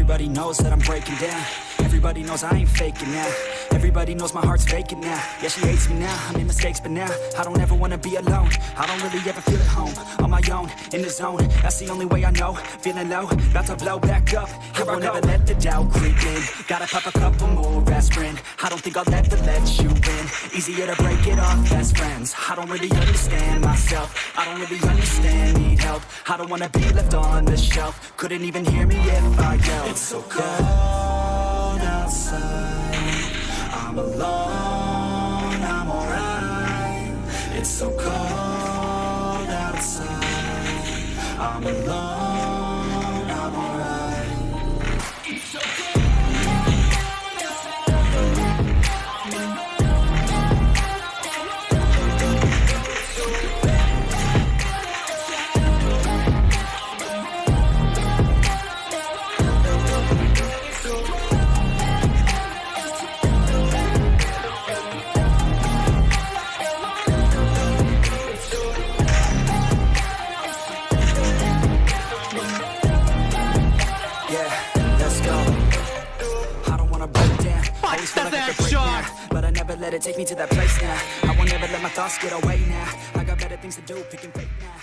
Everybody knows that I'm breaking down. Everybody knows I ain't faking now. Everybody knows my heart's vacant now. Yeah, she hates me now, I made mistakes but now I don't ever wanna be alone. I don't really ever feel at home. On my own, in the zone, that's the only way I know. Feeling low, about to blow back up. I won't ever let the doubt creep in. Gotta pop a couple more aspirin. I don't think I'll ever let you in. Easier to break it off best friends. I don't really understand myself. I don't really understand, need help. I don't wanna be left on the shelf. Couldn't even hear me if I yelled. It's so cold outside, I'm alone, I'm alright. It's so cold outside, I'm alone, I'm alright. It's so cold. But I never let it take me to that place now. I won't ever let my thoughts get away now. I got better things to do, picking fate now.